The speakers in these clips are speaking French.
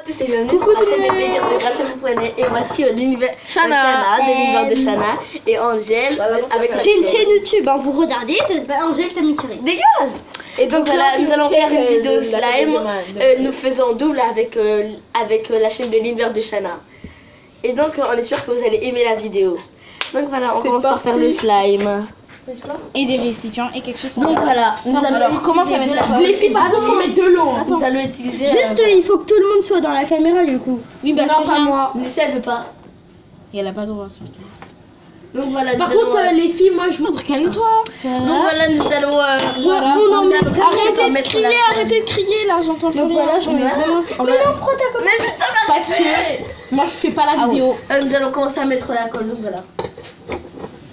tous et bienvenue sur la chaîne des délires de Gracia Poupounet. Et voici l'univers Shana, de l'univers de Shana et Angèle avec sa J'ai une chaîne YouTube, hein, vous regardez, ça s'appelle Angèle Tamikiri. Dégage. Et donc voilà, nous allons faire une vidéo slime. Nous faisons double avec la chaîne de l'univers de Shana. Et donc on espère que vous allez aimer la vidéo. Donc voilà, on commence par faire le slime. Et des récipients et quelque chose. Donc voilà, nous allons commencer à mettre la les filles, pardon, faut mettre de l'eau. Nous allons utiliser. Juste, il faut que tout le monde soit dans la caméra du coup. Oui, bah c'est pas moi. Lucie, elle veut pas. Et elle a pas droit, ça. Donc voilà. Par contre, les filles, moi je voudrais calme-toi. Donc voilà, nous allons. Arrêtez de crier là, j'entends plus rien. Voilà, je mets vraiment. Mais non, prends ta colle. Parce que moi je fais pas la vidéo. Nous allons commencer à mettre la colle. Donc voilà.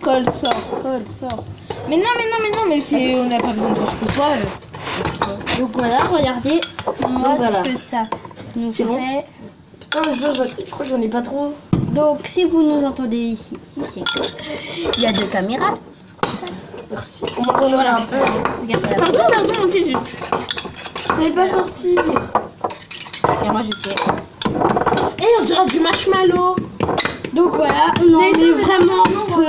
Colle sort. Mais non, c'est on n'a pas besoin de faire tout toi. Donc voilà, regardez. Moi, voilà. c'est que ça. Nous C'est bon. fait. Putain, je crois que j'en ai pas trop. Donc, si vous nous entendez ici, c'est que il y a deux caméras. Merci. On va regarder un peu. Pardon, mon Dieu. Ça n'est pas sorti. Et moi je sais. Et on dirait du marshmallow. Donc voilà, on en met vraiment peu.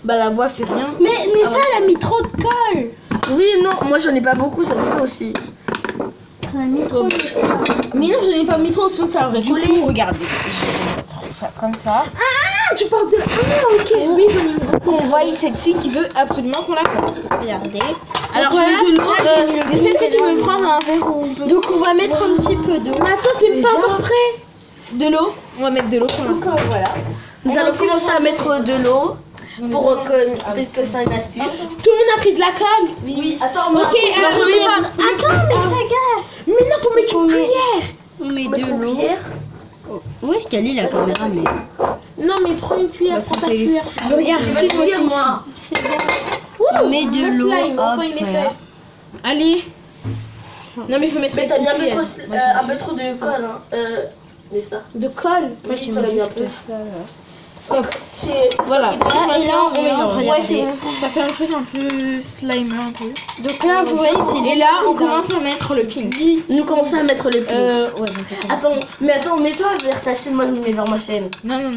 Bah la voix c'est rien. Mais Nessa, elle a mis trop de colle. Oui, non, moi j'en ai pas beaucoup, c'est ça aussi. Elle a mis trop de colle. Mais non, je n'ai pas mis trop de sauce, ça aurait dû regardez. Ça, comme ça. Ah, tu parles de. Ah, ok. Oui, j'en ai mis beaucoup. On voit cette fille qui veut absolument qu'on la colle. Regardez. Alors voilà, je mets de l'eau. Est-ce que tu veux prendre un verre ou on peut... Donc on va mettre un petit peu d'eau. Mais attends, c'est pas encore prêt. De l'eau. On va mettre de l'eau pour Donc l'instant. voilà. Nous allons commencer à mettre de l'eau pour que, puisque c'est une astuce. Tout le monde a pris de la colle. Oui, attends, Ok, Attends, mais regarde. Mais non, faut mettre une cuillère. On met mettre de une l'eau. cuillère. Où est-ce qu'elle est la caméra mais Non, mais prends une cuillère, prends ta cuillère. Regarde, Je vais te dire, moi. On met de le l'eau. slime, enfin, Hop, il est voilà. fait. Allez. Non mais il faut mettre Mais t'as bien une un cuillère. peu trop de colle, hein. Mais ça. De colle. Oui, tu l'as mis un peu. Voilà. Et là, on mélange. Ouais, Regardez. c'est ça fait un truc un peu slime un peu. Donc là, vous voyez, c'est Et là, on commence à mettre le pink. Nous commençons à mettre le pink. Ouais. Attends, mets-toi vers ta chaîne, moi je me mets vers ma chaîne. Non.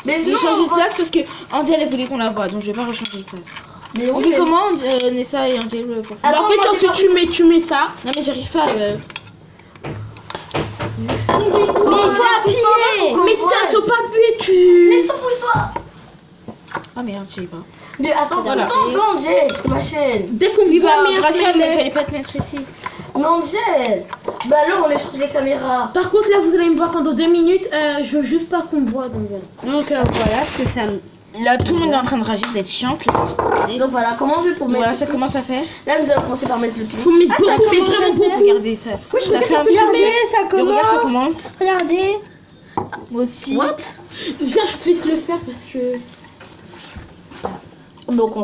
Mais J'ai non, changé de place parce que Angel elle voulait qu'on la voie, donc je vais pas rechanger de place. Mais On oui, fait mais- comment Nessa et Angel pour faire? Attends, En fait, moi, ensuite tu mets ça. Non mais j'arrive pas. Mais il faut appuyer. Mais tiens, faut pas appuyer, tu. Mais ça pousse-toi. Ah merde, je sais pas. Mais attends, Voilà. non, Angèle, c'est ma chaîne. Dès qu'on Oui va bah mettre Gracia, mais les- fallait pas te mettre ici. Mais Angèle. Bah alors on échange les caméras. Par contre, là, vous allez me voir pendant 2 minutes. Je veux juste pas qu'on me voit. Donc, voilà. Donc voilà ce que ça me. Là tout le monde est en train de réagir, d'être chiante. Là. Donc voilà, comment on fait pour mettre. Voilà, ça commence à faire. Là nous allons commencer par mettre le pink. Faut mettre beaucoup, mais Comment vraiment ça fait? beaucoup. Regardez ça. Oui, je ça regarde fait un ce que tu peu. Regardez, ça Et regarde, ça commence. commence. Regardez. Moi aussi. What? Viens, je vais te le faire parce que. Donc on.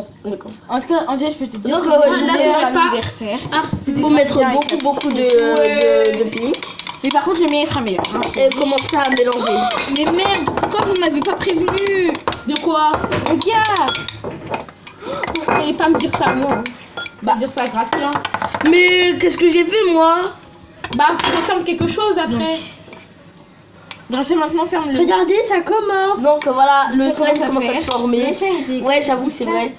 En tout cas, Angel, je peux te dire Donc, que ouais, c'est je mon voulais meilleur pas- anniversaire. Ah, Il faut mettre beaucoup de pink. Mais par contre, le mien sera meilleur. Hein. Et commencer à mélanger. Mais merde, pourquoi vous m'avez pas prévenu? de quoi? Regarde. Vous n'allez pas me dire ça, moi. Bah, dire ça à Gracia. Mais qu'est-ce que j'ai fait moi? Bah, faut ressemble quelque chose après. Gracia, maintenant, ferme-le. Regardez, ça commence. Donc voilà, le Ça slime commence à commence à faire. se former. Ouais, j'avoue, c'est vrai.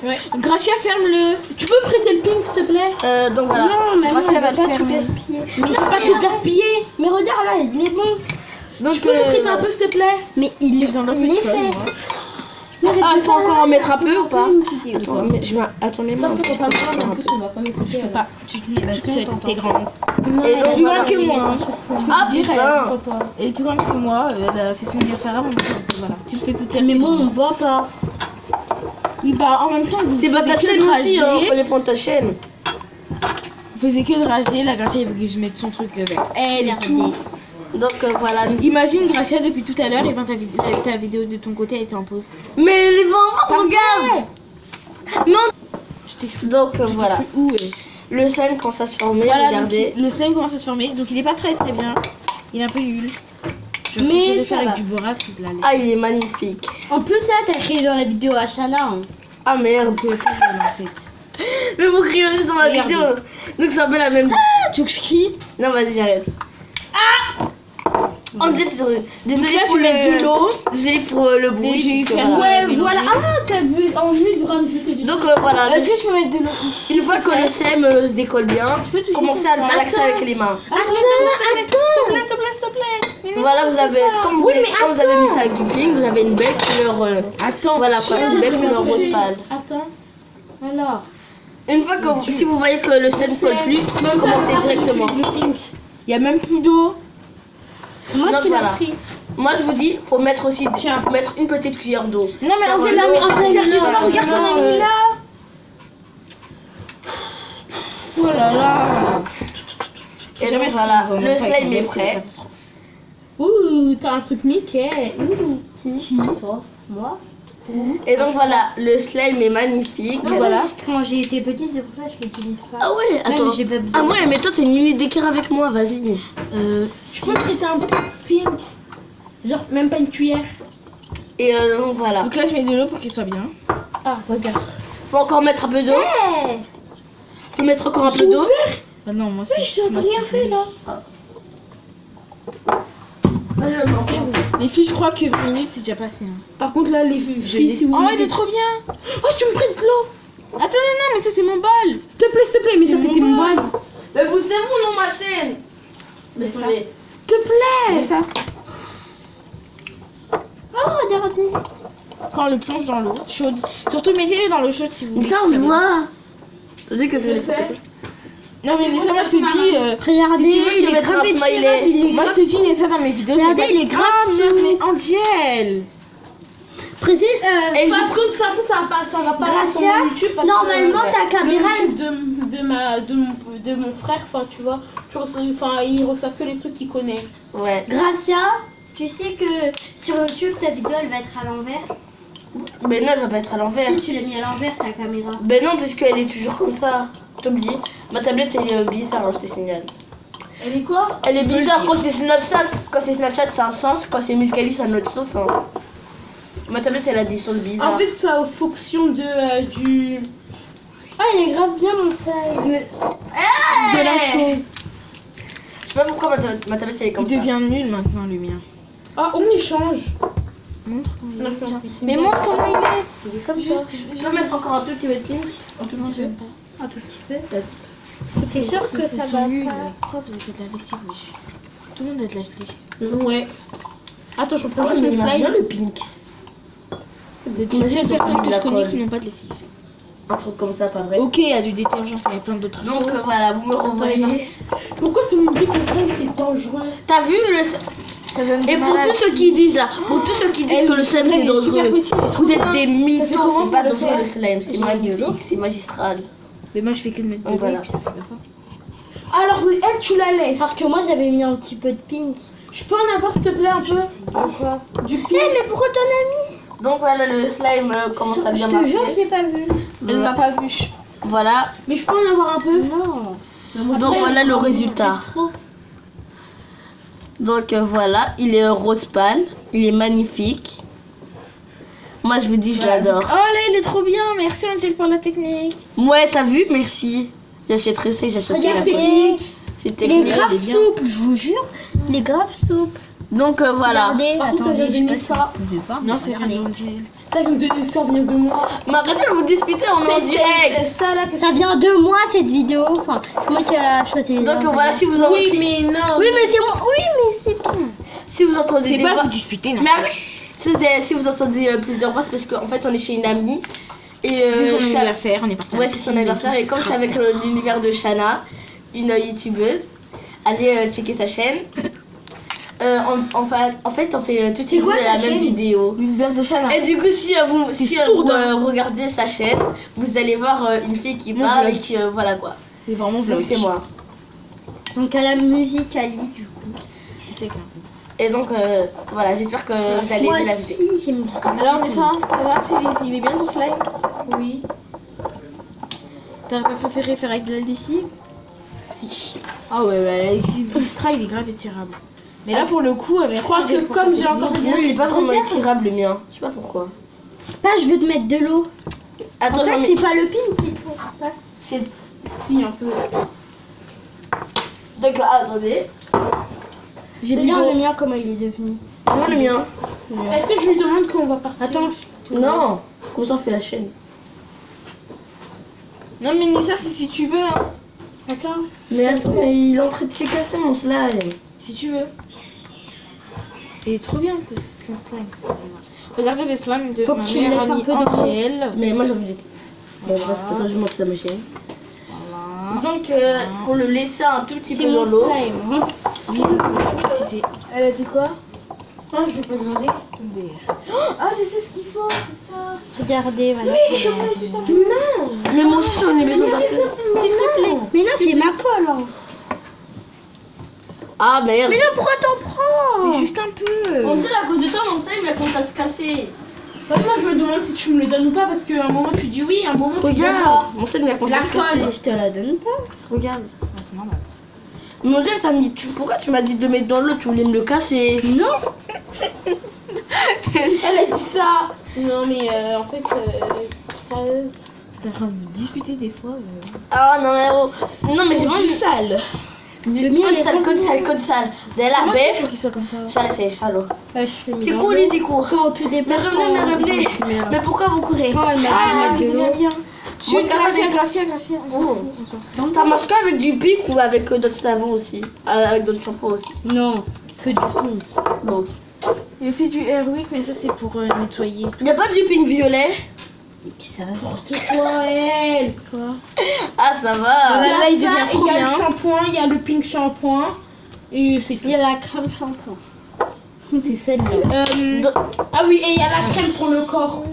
Ouais. Gracia, ferme-le. Tu peux prêter le pink, s'il te plaît? Donc voilà. Non, mais moi, Gracia ça va va le pas tout fermer. gaspiller. Mais je vais pas tout gaspiller. Mais regarde là, il est bon. Donc Tu peux me prêter un peu, s'il te plaît? Mais il J'ai besoin d'un peu il de est colle, fait. moi. Ah, il faut encore en mettre un peu ou pas? Attends, Attends, mais je vais. Attends, les mains. Ça, c'est pas grave, en plus, on va pas m'écouter. Je peux pas. Tu te mets toute seule, t'es grande. Et donc Plus voilà. grande que moi. Hein. Ah Dire, putain. elle est plus grande que moi. Elle a fait son anniversaire avant. Donc voilà. Tu le fais toute seule. mais t'es bon, on grande. voit pas. Oui, bah en même temps, vous C'est pas ta faisiez que chaîne de aussi, hein. rager. Fallait prendre ta chaîne. Vous faisiez que de rager. La Gracia, il veut que je mette son truc vert. Regardez. Donc voilà. Imagine Gracia depuis tout à l'heure et ben ta vidéo de ton côté elle était en pause. Mais les enfants regarde. Je t'ai Donc voilà. où Le slime commence à se former. Voilà, Regardez. donc, le slime commence à se former, donc il est pas très bien. Il est un peu nul. Je vais Mais essayer de le ça faire va. avec du borax et de la lait. Ah, il est magnifique. En plus, ça, t'as créé dans la vidéo à Shana. Hein. Ah merde. On peut le faire en fait. Mais vous criez sur ma Regardez. vidéo. Donc c'est un peu la même. Tu veux que je crie? Non, vas-y, j'arrête. Angel, désolé Donc là, pour je vais mettre de l'eau. Désolé pour le bruit. je vais puisque faire- voilà. Ouais, voilà. Ah, t'as bu envie de rajouter du. Donc voilà, Est-ce que je peux mettre de l'eau ici? une fois que le slime se décolle bien, peux toucher commencez à malaxer avec les mains. S'il te plaît. Voilà, vous avez, comme vous avez mis ça avec du pink, vous avez une belle couleur. Attends. Voilà quoi, une belle couleur rose pâle. Attends. Alors. Une fois que si vous voyez que le slime ne colle plus, commencez directement. Il y a même plus d'eau. Moi, Donc tu l'as voilà. pris. Moi je vous dis, faut mettre aussi, faut mettre une petite cuillère d'eau. Non mais Dans Angel l'eau, l'a mis. Angel, sérieusement, voilà, regarde, voilà. on a mis là. Oh là là. Et donc voilà, le slime est prêt. Ouh, t'as un truc Mickey. Ouh. Qui? Toi? Moi? Et donc voilà, le slime est magnifique. Non, Voilà. Quand j'ai été petite, c'est pour ça que je l'utilise pas. Ah ouais, attends. mais j'ai pas besoin. Ah ouais, mais toi t'es une d'équerre avec moi, vas-y. Tu peux prêter un peu pink. Genre, même pas une cuillère. Et donc voilà. Donc là je mets de l'eau pour qu'il soit bien. Ah, regarde. Faut encore mettre un peu d'eau. Hey, Faut mettre encore un peu d'eau. Ah non moi c'est. J'ai rien fait là. Les filles je crois que 20 minutes c'est déjà passé. Hein. Par contre, là, les filles, si vous Oh il mettez- est trop bien. Oh, tu me prêtes de l'eau. Attends non mais ça c'est mon bol. S'il te plaît, mais ça C'est c'était mon mon bol. bol. Mais vous c'est vous non ma chaîne. Mais ça. S'il te plaît. ça. oh, regardez. Quand on le plonge dans l'eau chaude. Surtout mettez-le dans l'eau chaude si vous Mais voulez. ça on le voit. Je dis que tu Je les sais. Non mais Nessa moi je te dis. Regardez, Si tu veux, je il te est mettrai grave un smiley. étirable, il est Moi je grave- te dis Nessa dans mes vidéos. je Regardez, vais pas il est dire, grave Ah, sur- mais Angel. Précise, Et De toute façon, ça va pas Gracia, sur mon YouTube parce normalement, que, ta caméra, le YouTube de mon frère, enfin tu vois, il reçoit que les trucs qu'il connaît. Ouais. Gracia, tu sais que sur YouTube, ta vidéo, elle va être à l'envers. Mais non, elle va pas être à l'envers. Si tu l'as mis à l'envers, ta caméra. Ben non, parce qu'elle est toujours comme ça. T'oublies. Ma tablette elle est bizarre, hein, je te signale. Elle est quoi? Elle est peux le bizarre dire. quand c'est Snapchat. Quand c'est Snapchat, c'est un sens. Quand c'est Muscali, c'est un autre sens. Hein. Ma tablette elle a des sens bizarres. En fait, c'est en fonction de du Ah, il est grave bien mon slime. de la chose. Je sais pas pourquoi ma tablette elle est comme Il ça. devient nul maintenant le mien. Ah, on échange. Montre. Non, Mais montre comment il est. Il est comme ça. Je vais mettre encore un tout petit peu de pink. Un tout petit peu. Un tout petit peu. T'es sûr que ça va nul. pas? Pourquoi vous avez de la lessive wesh. Tout le monde a de la lessive. Ouais. Attends, je prends Ah, juste mais le il m'a slime. bien le pink. Les seules personnes que je connais qui n'ont pas de lessive. Un truc comme ça, pas vrai. Ok, il y a du détergent, il y a plein d'autres Donc choses. voilà, vous me revoyez. Pourquoi tu me dis que le slime c'est dangereux? T'as vu le. Ça donne des Et pour maladies. tous ceux qui disent là, pour tous ceux qui disent que le slime c'est dangereux, vous êtes des mythos, comment c'est pas pour le dangereux faire le slime, c'est magnifique, c'est magistral. Mais moi je fais que de mettre de Donc l'eau et voilà. puis ça fait pas ça. Alors, elle, tu la laisses. Parce que moi, j'avais mis un petit peu de pink. Je peux en avoir s'il te plaît un peu? Quoi? Du Eh, pink. mais pourquoi t'en as mis? Donc voilà, le slime commence à Je bien te jure, je marcher. l'ai pas vu. Elle m'a pas vu. Voilà, Mais je peux en avoir un peu? Non. donc voilà le résultat. Donc voilà, il est rose pâle, il est magnifique. Moi je vous dis, je l'adore. Oh là, il est trop bien. Merci Angel pour la technique. Ouais, t'as vu, merci. J'achèterai ça et j'achèterai la Regardez. poêle. C'était Il est bien. grave souple, je vous jure. Il est grave souple. Donc voilà. Regardez, Par contre, ça attendez, vient je de sais pas ça. si vous pouvez pas. Non, c'est Regardez. rien d'Angel. Ça vient de ça vient de moi. Mais arrêtez de vous disputer, on est en C'est direct. ça là que Ça vient de moi cette vidéo. Enfin, c'est moi qui a choisi les Donc ingrédients. voilà, si vous, en- Oui, si, mais non. Oui, mais c'est moi. Oui, mais c'est bon. si vous entendez C'est des pas voix. vous disputer, non. Mais arrête. Si vous entendez plusieurs voix, c'est parce qu'en fait on est chez une amie. Et C'est son ça- anniversaire, on est parti. Ouais, c'est son anniversaire. Et comme c'est avec l'univers de Shana, une youtubeuse, allez checker sa chaîne. En fait, on fait toutes les quoi vidéos de ta la même chaîne vidéo. L'univers de Shana. Et du coup, si vous sourde, hein. regardez sa chaîne, vous allez voir une fille qui Mon parle vlog. et qui voilà quoi. C'est vraiment Donc vlog. c'est moi. Donc à la musique, Ali, du coup. C'est clair. Et donc voilà, j'espère que vous allez Moi aimer la vidéo. aussi, j'aime bien. Alors Nessa, ça va? Il est bien ton slime? Oui. T'aurais pas préféré faire avec de la lessive? Si. Ah ouais, la lessive extra, il est grave étirable. Mais là pour le coup, Je crois que comme j'ai entendu Non, il est pas vraiment étirable le mien. Je sais pas pourquoi. Pas, je veux te mettre de l'eau. Attends, En fait, j'en c'est mets- pas le pink qu'il faut. Passe. si un peu. Donc attendez. J'ai vu le mien comment il est devenu. Non, le mien. Est-ce que je lui demande quand on va partir? Attends. Non. Comme ça, on fait la chaîne. Non mais Nissa, c'est si tu veux. Hein. Attends. Mais attends, il est en train de se casser mon slime. Si tu veux. Il est trop bien ton slime. Regardez le slime de Faut ma que tu le meilleure laisses un amie peu dedans. Angel. Mais moi, j'ai envie de. Bon, bref, Voilà. attends, je monte sa machine. Voilà. Donc, faut le laisser un tout petit C'est peu mon dans l'eau. slime. Oui, la préciser. Elle a dit quoi? Non, je vais pas demander. Ah, je sais ce qu'il faut, c'est ça. Regardez, voilà. Mais moi aussi, j'en ai besoin d'un peu. S'il te plaît. Mais non, c'est ma colle. Hein. Ah, merde. Mais non, pourquoi t'en prends? Mais juste un peu. On dirait à cause de toi, mon slime, il commence à se casser. Ouais, moi, je me demande si tu me le donnes ou pas parce qu'à un moment tu dis oui, à un moment tu dis Regarde. pas. Mon slime, il a commencé à se La casser. colle. Je te la donne pas. Regarde. Ah, c'est normal. Mon Dieu, t'as mis. Pourquoi tu m'as dit de le mettre dans l'eau? Tu voulais me le casser? Non. Elle a dit ça. Non, mais en fait, sérieuse. T'es en train de me disputer des fois. Ah, non, mais oh. Non, mais j'ai vraiment. sale. Code sale. De la baie. Pour qu'il soit comme ça. Ça, c'est chalot. Je fais C'est cool, il dit court. Quand tu Mais déplaces. revenez. Mais pourquoi vous courez? Quand elle m'a Ah, dit de l'eau. bien. Bon, Gracia. On s'en Oh. fout, on s'en fout. Ça marche qu'avec du pic ou avec d'autres savons aussi? Avec d'autres shampoings aussi. Non, que du coup. Donc. Il fait du Airwick, mais ça c'est pour nettoyer. Il n'y a pas du pink violet? Ça. Toi, elle. Quoi? Ah, ça va. Voilà. Il y a Là, il ça, devient trop il y a bien. le shampoing, il y a le pink shampoing. Et c'est tout. Il y a la crème shampoing. C'est celle-là. Ah oui, et il y a la crème pour le corps.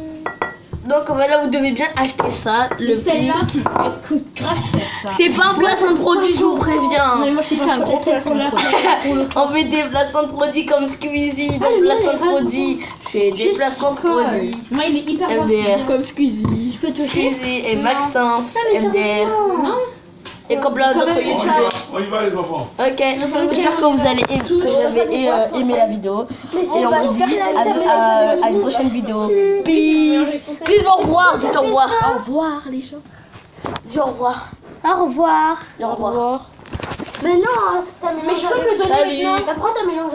Donc voilà, vous devez bien acheter ça. Le Celle-là, pink. elle coûte grave cher ça. C'est pas un placement de produit, je vous préviens. Mais moi, je suis c'est un gros placement pour le On fait des placements de produits comme Squeezie, des placements de produits. Je fais des placements de produits. Moi, il est hyper MDR. Comme Squeezie. Je peux toucher. Squeezie et Maxence, MDR. Non. Et comme plein d'autres youtubeurs. On y va les enfants. Ok, j'espère que vous allez que vous avez aimé la vidéo. Et on vous dit à une prochaine vidéo. Peace. Dites au revoir, dites au revoir. Au revoir les gens. Dis au revoir. Au revoir. Dis au revoir. Mais non, t'as mélangé. Mais je peux me le donner Salut. maintenant. Pourquoi t'as mélangé?